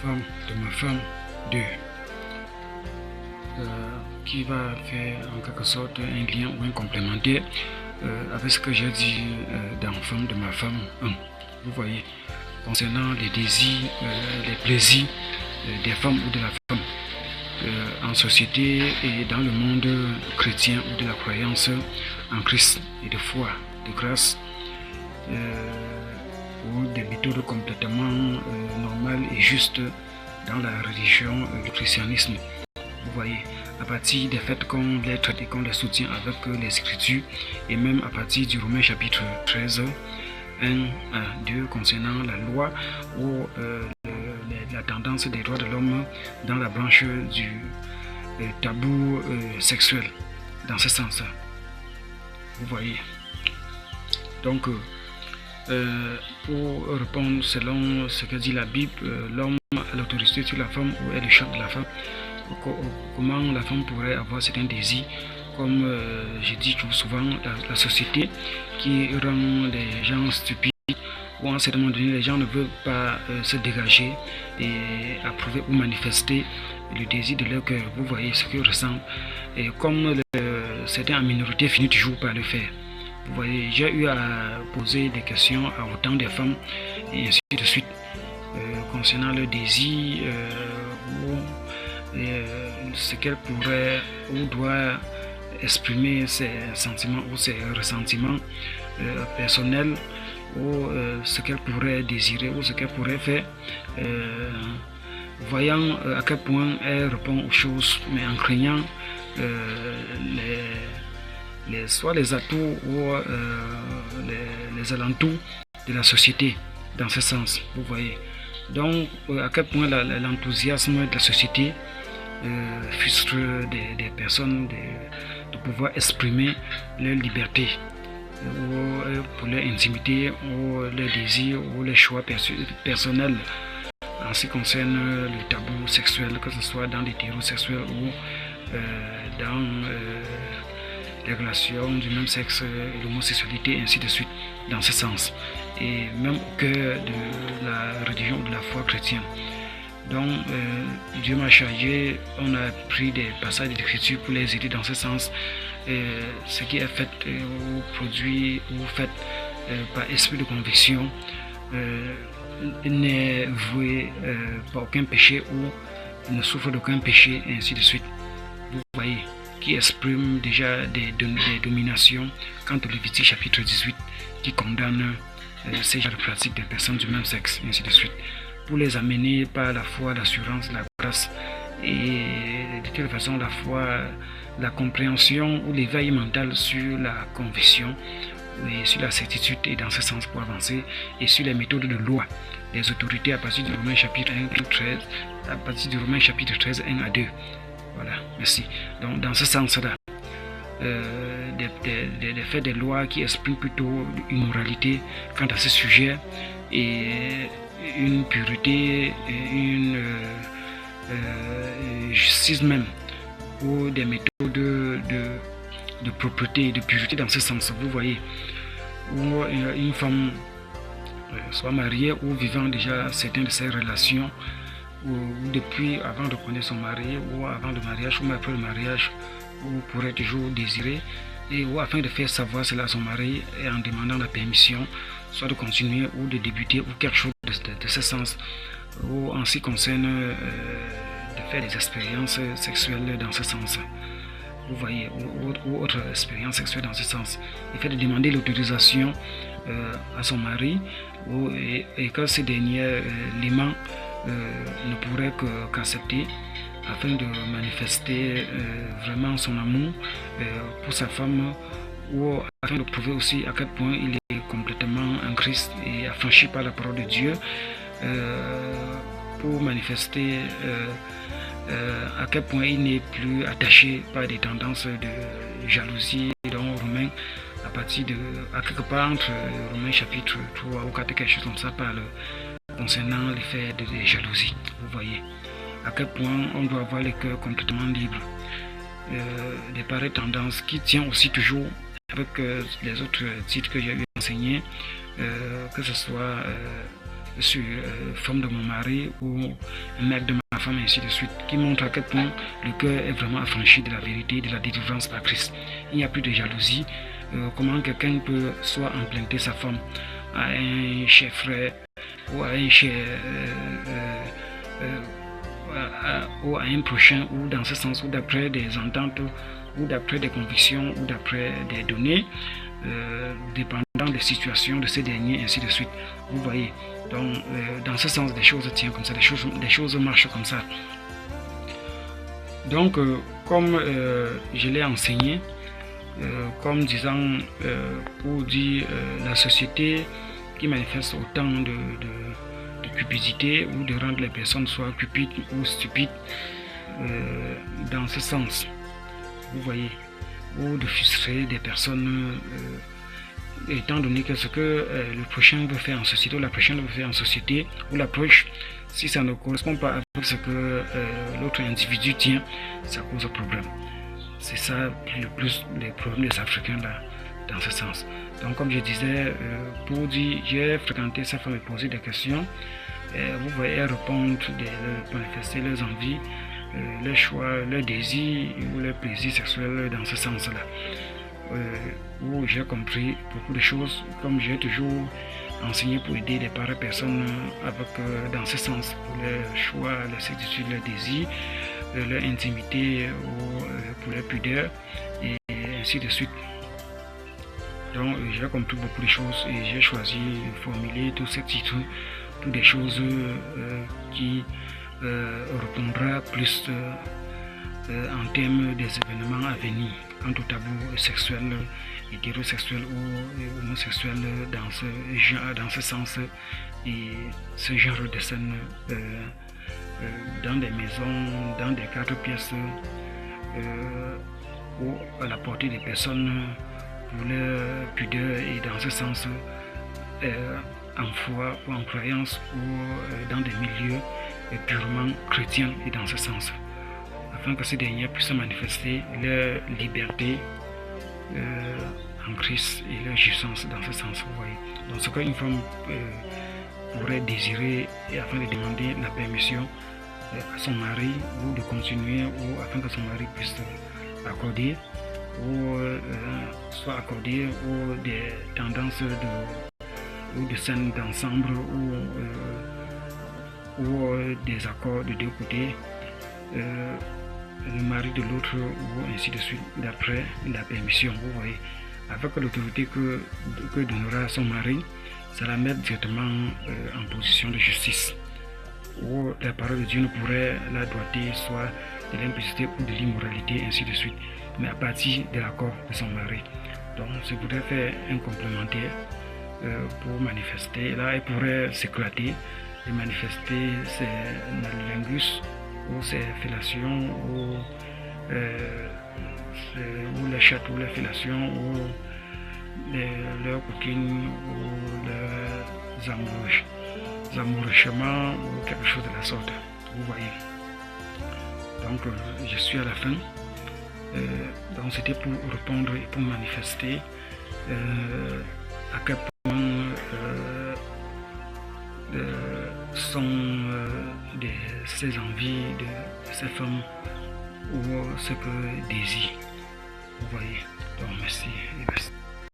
femme, de ma femme 2, qui va faire en quelque sorte un lien ou un complémentaire avec ce que j'ai dit dans femme, de ma femme 1. Vous voyez, concernant les désirs, les plaisirs des femmes ou de la femme en société et dans le monde chrétien ou de la croyance en Christ et de foi, de grâce, ou des méthodes complètement normales et justes dans la religion, le christianisme. Vous voyez, à partir des faits qu'on les traite et qu'on les soutient avec les Écritures, et même à partir du Romains chapitre 13, 1 à 2 concernant la loi ou la tendance des droits de l'homme dans la branche du tabou sexuel, dans ce sens. Vous voyez. Donc, pour répondre selon ce que dit la Bible, l'homme a l'autorité sur la femme ou est le chef de la femme. Comment la femme pourrait avoir certains désirs, comme je dis tout souvent, la société qui rend les gens stupides, ou à un certain moment donné les gens ne veulent pas se dégager et approuver ou manifester le désir de leur cœur. Vous voyez ce qu'ils ressentent, et comme certains en minorité finissent toujours par le faire. Vous voyez, j'ai eu à poser des questions à autant de femmes et ainsi de suite concernant le désir ou ce qu'elle pourrait ou doit exprimer ses sentiments ou ses ressentiments personnels, ou ce qu'elle pourrait désirer ou ce qu'elle pourrait faire, voyant à quel point elle répond aux choses, mais en craignant soit les atouts ou les alentours de la société dans ce sens. Vous voyez, donc à quel point l'enthousiasme de la société frustre des personnes de pouvoir exprimer leur liberté ou pour leur intimité ou leur désir ou les choix personnels en ce qui concerne le tabou sexuel, que ce soit dans l'hétérosexuel ou dans les relations du même sexe, l'homosexualité, ainsi de suite, dans ce sens, et même au cœur de la religion ou de la foi chrétienne. Donc Dieu m'a chargé, on a pris des passages d'écriture pour les aider dans ce sens. Ce qui est fait ou produit ou fait par esprit de conviction n'est voué par aucun péché ou ne souffre d'aucun péché, et ainsi de suite. Vous voyez, qui exprime déjà des dominations quant au Lévitique chapitre 18 qui condamne ces genres de pratiques des personnes du même sexe, et ainsi de suite, pour les amener par la foi, l'assurance, la grâce et de toute façon la foi, la compréhension ou l'éveil mental sur la conviction et sur la certitude, et dans ce sens pour avancer, et sur les méthodes de loi des autorités à partir du Romains chapitre 1 13, à partir du Romains chapitre 13 1 à 2. Voilà, merci. Donc dans ce sens-là, des faits des lois qui expriment plutôt une moralité quant à ce sujet, et une pureté, une justice même, ou des méthodes de propreté et de pureté dans ce sens. Vous voyez, où une femme soit mariée ou vivant déjà certaines de ses relations, ou depuis avant de connaître son mari, ou avant le mariage, ou après le mariage, ou pourrait toujours désirer, et ou afin de faire savoir cela à son mari, et en demandant la permission, soit de continuer ou de débuter ou quelque chose de ce sens, ou en ce qui concerne de faire des expériences sexuelles dans ce sens. Vous voyez, ou autre expérience sexuelle dans ce sens. Il fait de demander l'autorisation à son mari, et que ce dernier l'aimant ne pourrait qu'accepter, afin de manifester vraiment son amour pour sa femme, ou afin de prouver aussi à quel point il est complètement en Christ et affranchi par la parole de Dieu, pour manifester à quel point il n'est plus attaché par des tendances de jalousie. Donc Romains, à partir de, à quelque part entre Romains chapitre 3 ou 4, quelque chose comme ça, parle concernant l'effet de jalousie. Vous voyez à quel point on doit avoir le cœur complètement libre des pareilles tendances, qui tient aussi toujours avec les autres titres que j'ai eu enseignés, que ce soit sur femme de mon mari ou un mec de ma femme, et ainsi de suite, qui montre à quel point le cœur est vraiment affranchi de la vérité, de la délivrance par Christ. Il n'y a plus de jalousie. Comment quelqu'un peut soit emplanter sa femme à un cher frère ou à un cher ou à un prochain, ou dans ce sens, ou d'après des ententes, ou d'après des convictions, ou d'après des données, dépendant des situations de ces derniers, ainsi de suite. Vous voyez, donc dans ce sens, des choses tiennent comme ça, des choses marchent comme ça. Donc, comme je l'ai enseigné, comme disant, pour dire la société qui manifeste autant de cupidité, ou de rendre les personnes soit cupides ou stupides, dans ce sens, vous voyez, ou de frustrer des personnes, étant donné que ce que le prochain veut faire en société, ou la prochaine veut faire en société, ou l'approche, si ça ne correspond pas avec ce que l'autre individu tient, ça cause un problème. C'est ça le plus les problèmes des Africains là, dans ce sens. Donc comme je disais, pour dire, j'ai fréquenté cette femme et posé des questions. Vous voyez, répondre, manifester leurs envies, leurs choix, leurs désirs ou leurs plaisirs sexuels dans ce sens-là. Où j'ai compris beaucoup de choses, comme j'ai toujours enseigné pour aider les pareilles personnes avec, dans ce sens, pour leurs choix, leurs certitudes, leurs désirs, leur intimité ou pour leur pudeur, et ainsi de suite. Donc j'ai compris beaucoup de choses et j'ai choisi de formuler tous ces titres, toutes des choses qui répondra plus en termes des événements à venir quant au tabou sexuel, hétérosexuel ou homosexuel dans ce sens, et ce genre de scène dans des maisons, dans des 4 pièces, ou à la portée des personnes pour leur pudeur, et dans ce sens en foi ou en croyance, ou dans des milieux purement chrétiens, et dans ce sens, afin que ces derniers puissent manifester leur liberté en Christ et leur jouissance dans ce sens. Vous voyez. Donc ce qu'une femme pourrait désirer, et afin de demander la permission à son mari, ou de continuer, ou afin que son mari puisse accorder, ou soit accorder, ou des tendances ou de scènes d'ensemble, ou des accords de 2 côtés, le mari de l'autre, ou ainsi de suite, d'après la permission. Vous voyez, avec l'autorité que donnera son mari, ça la met directement en position de justice, où la parole de Dieu ne pourrait la droiter, soit de l'impudicité ou de l'immoralité, ainsi de suite, mais à partir de l'accord de son mari. Donc, je voudrais faire un complémentaire pour manifester. Là, elle pourrait s'éclater et manifester ses nalingus, ou ses fellations, ou les chattes, ou les fellations, ou leurs coquines, ou leurs amourachements, ou quelque chose de la sorte. Vous voyez. Donc, je suis à la fin. Donc, c'était pour répondre et pour manifester à quel point sont ces envies de ces femmes, ou ce que désirent. Vous voyez. Donc, merci et merci.